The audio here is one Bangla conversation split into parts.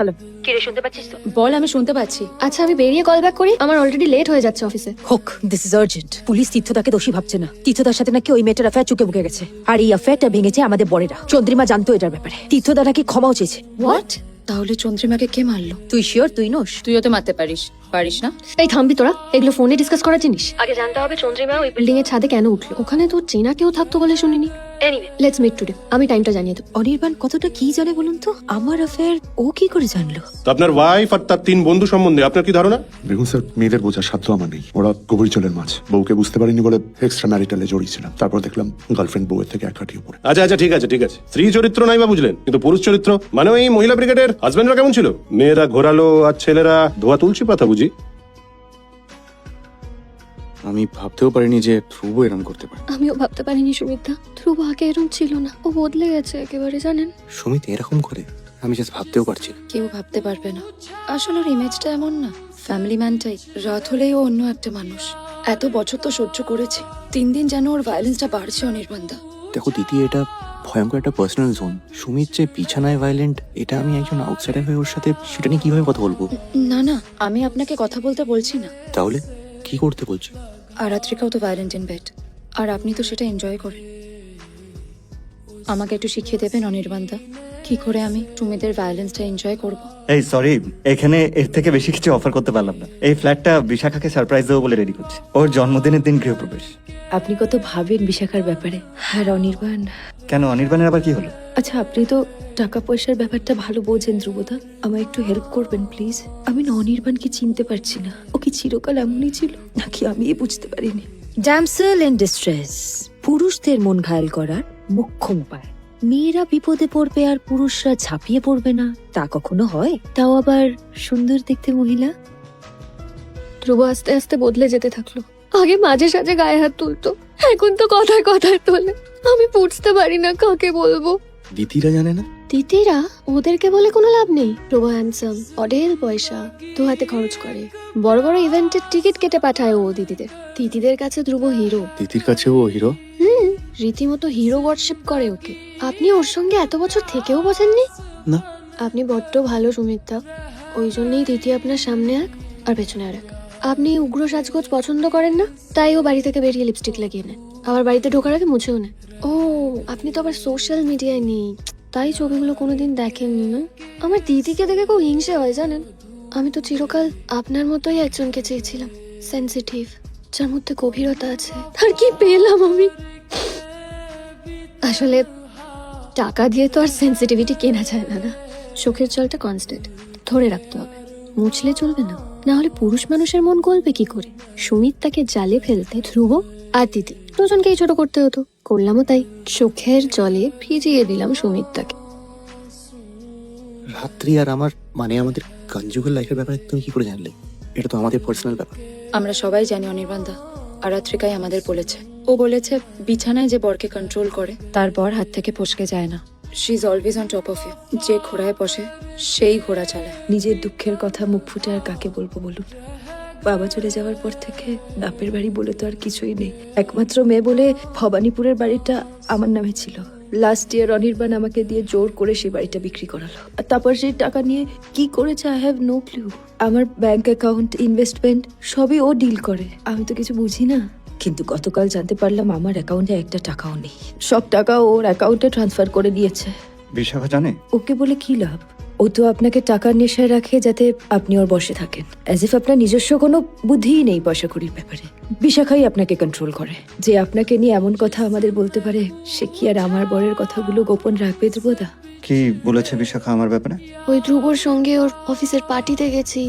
হ্যালো, কি রে, শুনতে পাচ্ছিস তো? বল। আমি শুনতে পাচ্ছি। আচ্ছা আমি বেরিয়ে কল ব্যাক করি, আমার অলরেডি লেট হয়ে যাচ্ছে অফিসে। হোক, দিস ইজ আর্জেন্ট। পুলিশ তীর্থদাকে দোষী ভাবছে না। তীর্থদার সাথে নাকি ওই মেয়েটার অ্যাফেয়ার চুকে বুকে গেছে, আর এই অ্যাফেয়ারটা ভেঙেছে আমাদের বড়েরা। চন্দ্রিমা জানতো এটার ব্যাপারে। তীর্থদা নাকি ক্ষমাও চেয়েছে। হোয়াট? তাহলে চন্দ্রিমাকে কে মারলো? তুই শিওর? তুই নোস? তুইও তো মারতে পারিস, পারিস না? এই থামবি তোরা, এগুলো ফোনে ডিসকাস করার জিনিস। আগে জানতে হবে চন্দ্রিমা ওই বিল্ডিং এর ছাদে কেন উঠলো। ওখানে তো চেনা কেউ থাকতো বলে শুনিনি। Anyway, let's meet today. আমি টাইমটা জানিয়ে দেবো। অনির্বাণ কতটা কি জানে বলুন তো? আমার অ্যাফেয়ার ও কি করে জানলো? তো আপনার ওয়াইফ আর তার 3 বন্ধু সম্বন্ধে আপনার কি ধারণা? দেখুন স্যার, মেয়েদের বোঝার সাধ্য আমার নেই। ওরা গভীর জলের মাছ। বউকে বুঝতে পারিনি বলে এক্সট্রা ম্যারিটালে জড়িয়েছিলাম। তারপর দেখলাম গার্লফ্রেন্ড বউয়ের থেকে এক কাঠিয়ে পড়ে। আচ্ছা ঠিক আছে স্ত্রী চরিত্র নাই বা বুঝলেন, কিন্তু পুরুষ চরিত্র মানে ওই মহিলা ব্রিগেডের হাজবেন্ডরা কেমন ছিল? মেয়েরা ঘোরালো আর ছেলেরা ধোয়া তুলসী পাতা বুঝি। আমি ভাবতেও পারিনি যে ধ্রুব এরম করতে পারে। আমিও ভাবতে পারিনি সুমিতা, ধ্রুব আগে এরকম ছিল না। ও বদলে গেছে একেবারে, জানেন। সুমিত এরকম করে আমি জাস্ট ভাবতেও পারছি না। কেউ ভাবতে পারবে না। আসলে ওর ইমেজটা এমন না, ফ্যামিলি ম্যানটাই। রাত হলেই ও অন্য একটা মানুষ। এত বছর তো সহ্য করেছে, 3 দিন যেন ওর ভায়োলেন্সটা বাড়ছে। অনির্বাণদা দেখো দিদি, এটা ভয়ঙ্কর একটা পার্সোনাল জোন। সুমিত যে বিছানায় ভায়োলেন্ট, এটা আমি একজন আউটসাইডার হয়ে ওর সাথে সেটা নিয়ে কিভাবে কথা বলবো? না না, আমি আপনাকে কথা বলতে বলছি না। তাহলে কি করতে বলছো? আরাত্রিকাও তো ভায়োলেন্ট ইন বেড, আর আপনি তো সেটা এনজয় করেন। আমাকে একটু শিখিয়ে দেবেন অনির্বাণদা, কি করে আমি সুমিতের ভায়োলেন্সটা এনজয় করবো? এই সরি, এখানে এর থেকে বেশি কিছু অফার করতে পারলাম না। এই ফ্ল্যাটটা বিশাখাকে সারপ্রাইজ দেবো বলে রেডি করছি। ওর জন্মদিনের দিন গৃহপ্রবেশ। আপনি কত ভাবেন বিশাখার ব্যাপারে। আর অনির্বাণ, কেন, অনির্বাণের আবার কি হলো? আচ্ছা আপনি তো টাকা পয়সার ব্যাপারটা ভালো বোঝেন ধ্রুবদা, আমায় একটু হেল্প করবেন প্লিজ। আমি না অনির্বাণকে চিনতে পারছি না। ও কি চিরকাল এমনই ছিল নাকি আমি বুঝতে পারিনি। ড্যামসেল ইন ডিস্ট্রেস পুরুষদের মন ঘায়েল করার মোক্ষম উপায়। মেয়েরা বিপদে পড়বে আর পুরুষরা ঝাঁপিয়ে পড়বে না, তা কখনো হয়? তাও আবার সুন্দর দেখতে মহিলা। ধ্রুব আস্তে আস্তে বদলে যেতে থাকলো। আগে মাঝে সাঝে গায়ে হাত তুলতো, এখন তো কথায় কথায় তোলে। আমি বুঝতে পারি না কাকে বলবো। দিদিরা জানে না? দিদিরা? ওদেরকে বলে কোনো লাভ নেই। ধ্রুব হ্যান্ডসাম, অঢেল পয়সা, দু হাতে খরচ করে, বড় বড় ইভেন্টের টিকিট কেটে পাঠায় ও দিদিদের। দিদিদের কাছে ধ্রুব হিরো। দিদির কাছেও ও হিরো? রীতিমতো হিরো ওয়ার্শিপ করে ওকে। আপনি ওর সঙ্গে এত বছর থেকেও বোঝেননি? না। আপনি বড্ড ভালো সুমিত্রা, ওই জন্যই দিদি আপনার সামনে এক আর পেছনে আর এক। আপনি উগ্র সাজগোজ পছন্দ করেন না, তাই ও বাড়ি থেকে বেরিয়ে লিপস্টিক লাগিয়ে নেয়, আবার বাড়িতে ঢোকার আগে মুছেও নেয়। ও, আপনি তো আবার সোশ্যাল মিডিয়ায় নেই, তাই ছবিগুলো কোনোদিন দেখেননি না? আমার দিদিকে দেখে খুব হিংসে হয় জানেন। আমি তো চিরকাল আপনার মতোই একজনকে চেয়েছিলাম, সেন্সিটিভ, যার মধ্যে গভীরতা আছে। আর কি পেলাম আমি? আসলে টাকা দিয়ে তো আর সেন্সিটিভিটি কেনা যায় না। না, চোখের জলটা কনস্ট্যান্ট ধরে রাখতে হবে, মুছলে চলবে না, না হলে পুরুষ মানুষের মন গলবে কি করে? সুমিত তাকে জালে ফেলতে ধ্রুব আর দিদি দুজনকেই ছোট করতে হতো, করলামও তাই। চোখের জলে ভিজিয়ে দিলাম সুমিতটাকে। রাত্রি আর আমার মানে আমাদের কনজুগাল লাইফের ব্যাপারে তুমি কি করে জানলে? এটা তো আমাদের পার্সোনাল ব্যাপার। আমরা সবাই জানি অনির্বাণদা, আরাত্রিকাই আমাদের বলেছে। ও বলেছে বিছানায় যে বরকে কন্ট্রোল করে তার বর হাত থেকে ফসকে যায় না। She is always on top of you. যে ঘোড়ায় বসে সেই ঘোড়া চালায়। নিজের দুঃখের কথা মুখ ফুটে আর কাকে বলবো বলুন? বাবা চলে যাওয়ার পর থেকে বাপের বাড়ি বলে তো আর কিছুই নেই। একমাত্র মেয়ে বলে ভবানীপুরের বাড়িটা আমার নামে ছিল। লাস্ট ইয়ার অনির্বাণ আমাকে দিয়ে জোর করে সেই বাড়িটা বিক্রি করালো, আর তারপর সেই টাকা নিয়ে কি করেছে আই হ্যাভ নো ক্লু। আমার ব্যাংক অ্যাকাউন্ট, ইনভেস্টমেন্ট সবই ও ডিল করে, আমি তো কিছু বুঝি না। কিন্তু গতকাল জানতে পারলাম আমার অ্যাকাউন্টে একটা টাকাও নেই, সব টাকা ওর অ্যাকাউন্টে ট্রান্সফার করে দিয়েছে। বিশাখা জানে? ওকে বলে কি লাভ? ও তো আপনাকে টাকার নেশায় রাখে যাতে আপনি ওর বসে থাকেন, অ্যাজ ইফ আপনার নিজস্ব কোনো বুদ্ধিই নেই পয়সা কড়ির ব্যাপারে। বিশাখাই আপনাকে কন্ট্রোল করে। যে আপনাকে নিয়ে এমন কথা আমাদের বলতে পারে, সে কি আর আমার বরের কথাগুলো গোপন রাখবে ধ্রুবদা? কি বলেছে বিশাখা আমার ব্যাপারে? ওই ধ্রুবর সঙ্গে ওর অফিসের পার্টিতে গেছি,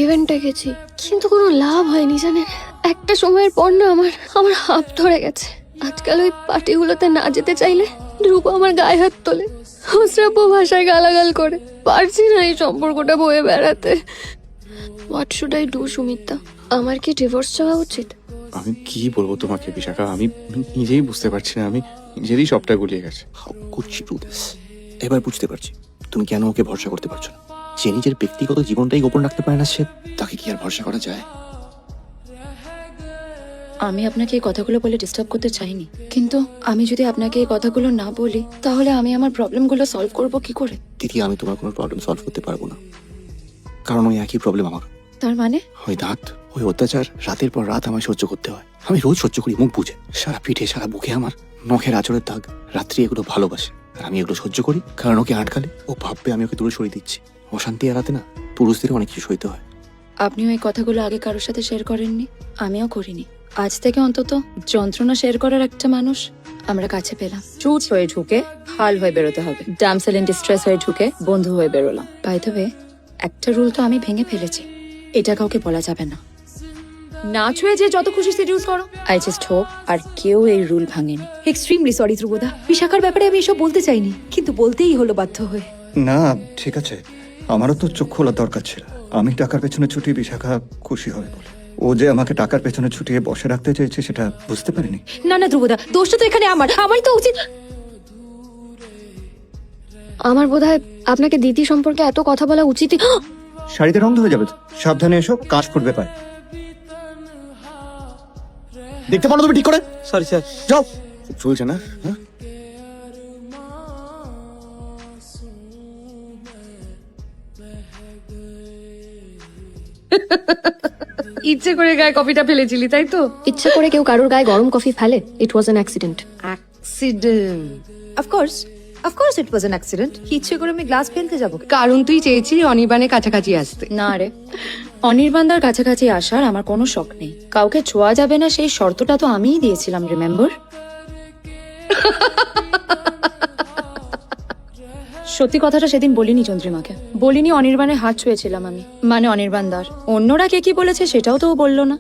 ইভেন্টে গেছি, কিন্তু কোনো লাভ হয়নি জানেন। একটা সময়ের পর না আমার হাত ধরে গেছে। আজকাল ওই পার্টিগুলোতে না যেতে চাইলে ধ্রুব আমার গায়ে হাত তোলে, অশ্রাব্য ভাষায় গালাগাল করে। পারছি না এই সম্পর্কটা বয়ে বেড়াতে। What should I do Sumita? আমার কি ডিভোর্স চাওয়া উচিত? আমি কি বলবো তোমাকে বিশাখা, আমি নিজেই বুঝতে পারছি না। আমি নিজেরই সবটা গুলিয়ে গেছে। How could she do this? এবার বুঝতে পারছি তুমি কেন ওকে ভরসা করতে পারছো না। যে নিজের ব্যক্তিগত জীবনটাই গোপন রাখতে পারে না, সে তাকে কি আর ভরসা করা যায়? আমি আপনাকে এই কথাগুলো বলে ডিস্টার্ব করতে চাইনি, কিন্তু আমি যদি আপনাকে এই কথাগুলো না বলি তাহলে আমি আমার প্রবলেমগুলো সলভ করব কি করে? দিদি, আমি তোমার কোনো প্রবলেম সলভ করতে পারবো না, কারণ ওই একই প্রবলেম আমার। তার মানে? ওই দাঁত, ওই অত্যাচার রাতের পর রাত আমায় সহ্য করতে হয়। আমি রোজ সহ্য করি মুখ বুঝে, সারা পিঠে সারা বুকে আমার নখের আঁচড়ের দাগ। রাত্রি এগুলো ভালোবাসে আর আমি এগুলো সহ্য করি কারণ ওকে আটকালে ও ভাববে আমি ওকে দূরে সরিয়ে দিচ্ছি। অশান্তি এড়াতে না পুরুষদের অনেক কিছু সইতে হয়। আপনিও এই কথাগুলো আগে কারোর সাথে শেয়ার করেননি, আমিও করিনি। আজ থেকে অন্তত যন্ত্রণা শেয়ার করার একটা মানুষ আমরা কাছে পেলাম। চুচ হয়ে ঢুকে হাল হয়ে বেরোতে হবে, ড্যামসেল ইন ডিস্ট্রেস হয়ে ঢুকে বন্ধু হয়ে বেরোলাম। বাই দ্য ওয়ে, একটা রুল তো আমি ভেঙে ফেলেছি, এটা কাউকে বলা যাবে না। না ছুঁয়ে যে যত খুশি সিডিউস করো। আই জাস্ট হোপ আর কেউ এই রুল ভাঙেনি। এক্সট্রিমলি সরি ধ্রুবদা, বিশাখার ব্যাপারে আমি এসব বলতে চাইনি, কিন্তু বলতেই হলো বাধ্য হয়ে। না ঠিক আছে, আমারও তো চোখ খোলা দরকার ছিল। আমি টাকার পেছনে ছুটিয়ে বিশাখা খুশি হবে বলে, ও যে আমাকে টাকার পেছনে ছুটিয়ে বসে রাখতে চেয়েছে সেটা বুঝতে পারিনি। না না ধ্রুবদা, দোষটা তো এখানে আমারই তো উচিত। আমার বোধহয় আপনাকে দিদি সম্পর্কে এত কথা বলা উচিতই। শাড়িতে রং ধরে যাবে তো, সাবধানে এসো, কাজ করবে পায়। দেখতে পারো তুমি ঠিক করে? সরি স্যার, যাও। চলছে না? হ্যাঁ, ইচ্ছে করে গায়ে কফিটা ফেলেছিলি তাই তো? ইচ্ছে করে কেউ কারোর গায়ে গরম কফি ফেলে? It was an accident. Accident? Of course it was an accident. ইচ্ছে করে আমি গ্লাস ফেলতে যাবো? কারণ তুই চেয়েছিলি অনির্বাণের কাছাকাছি আসতে। না রে, অনির্বাণদার কাছাকাছি আসার আমার কোনো শখ নেই। কাউকে ছোঁয়া যাবে না সেই শর্তটা তো আমিই দিয়েছিলাম, রিমেম্বার? সত্যি কথাটা সেদিন বলিনি চন্দ্রিমাকে, বলিনি অনির্বাণের হাত ছুঁয়েছিলাম আমি, মানে অনির্বাণদার। অন্যরা কে কি বলেছে সেটাও তো ও বললো না,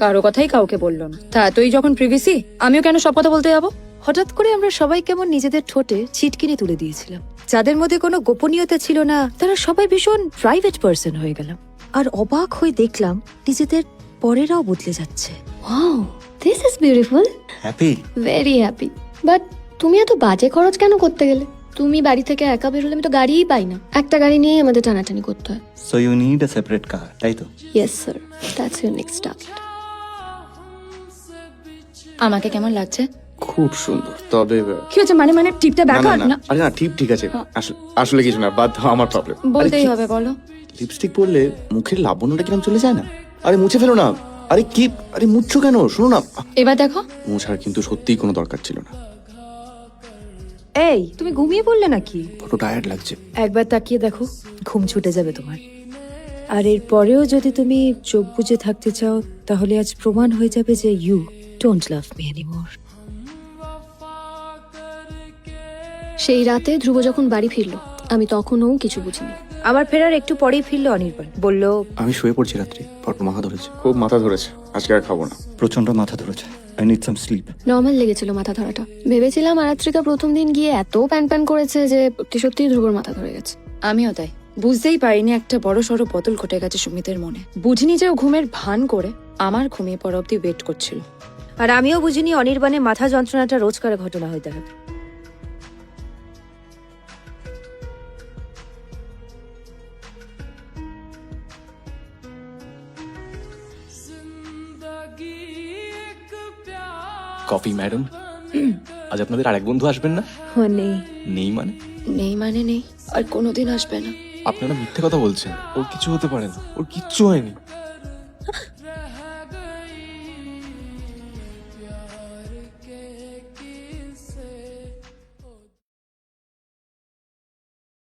কারো কথাই কাউকে বললো না। তা তুই যখন প্রিভিসি, আমিও কেন সব কথা বলতে যাবো? হঠাৎ করে আমরা সবাই কেমন নিজেদের ঠোঁটে ছিটকিনি তুলে দিয়েছিলাম। যাদের মধ্যে কোনো গোপনীয়তা ছিল না তারা সবাই ভীষণ প্রাইভেট পার্সন হয়ে গেলাম। আর অবাক হয়ে দেখলাম নিজেদের পরেরাও বদলে যাচ্ছে। Wow, this is beautiful. Happy? Very happy. But তুমি এত বাজে খরচ কেন করতে গেলে? তুমি বাড়ি থেকে একা বেরোলে আমি তো গাড়িই পাই না। একটা গাড়ি নিয়ে আমাদের টানাটানি করতে হয়। So you need a separate car, তাই তো? Yes sir, that's your next target. আমাকে কেমন লাগছে? খুব সুন্দর। তবে কি হচ্ছে? মানে টিপটা না, ব্যাক না, না, আরে না, ঠিক আছে। আসলে কিছু না, বাদ দাও, আমার প্রবলেম। বলতেই হবে, বলো। লিপস্টিক পরলে মুখের লাবণ্যটা কিরম চলে যায় না? আরে মুছে ফেলো না। আরে কি, আরে মুছছো কেন? শোনো না, এবার দেখো। মোছার কিন্তু সত্যিই কোনো দরকার ছিল না। এই তুমি ঘুমিয়ে পড়লে নাকি? বড় টায়ার্ড লাগছে। একবার তাকিয়ে দেখো, ঘুম ছুটে যাবে তোমার। আর এর পরেও যদি তুমি চোখ বুজে থাকতে চাও তাহলে আজ প্রমাণ হয়ে যাবে যে you don't love me anymore. সেই রাতে ধ্রুব যখন বাড়ি ফিরলো আমি তখনও কিছু বুঝিনি। আমার ফেরার একটু পরেই ফিরলো অনির্বাণ, বলল আমি শুয়ে পড়ছি রাত্রি, বড় মাথা ধরেছে, খুব মাথা ধরেছে, আজকে আর খাবো না। প্রচন্ড মাথা ধরেছে, I need some slip. Normal লেগেছিল মাথা ধরাটা। ভেবেছিলাম আরাত্রিকা প্রথম দিন গিয়ে এত প্যান প্যান করেছে যে সত্যি সত্যিই ধ্রুবর মাথা ধরে গেছে। আমিও তাই, বুঝতেই পারিনি একটা বড় সড়ো বদল ঘটে গেছে সুমিতের মনে। বুঝিনি যে ও ঘুমের ভান করে আমার ঘুমিয়ে পড়া অব্দি ওয়েট করছিল। আর আমিও বুঝিনি অনির্বাণে মাথা যন্ত্রণাটা রোজকার ঘটনা হয়ে দাঁড়াবে। কফি ম্যাডাম, আজ আপনাদের আরেক বন্ধু আসবেন না? মানে নেই মানে? নেই মানে নেই, আর কোনোদিন আসবে না। আপনারা মিথ্যে কথা বলছেন। ওর কিছু হতে পারে না, ওর কিচ্ছু হয়নি।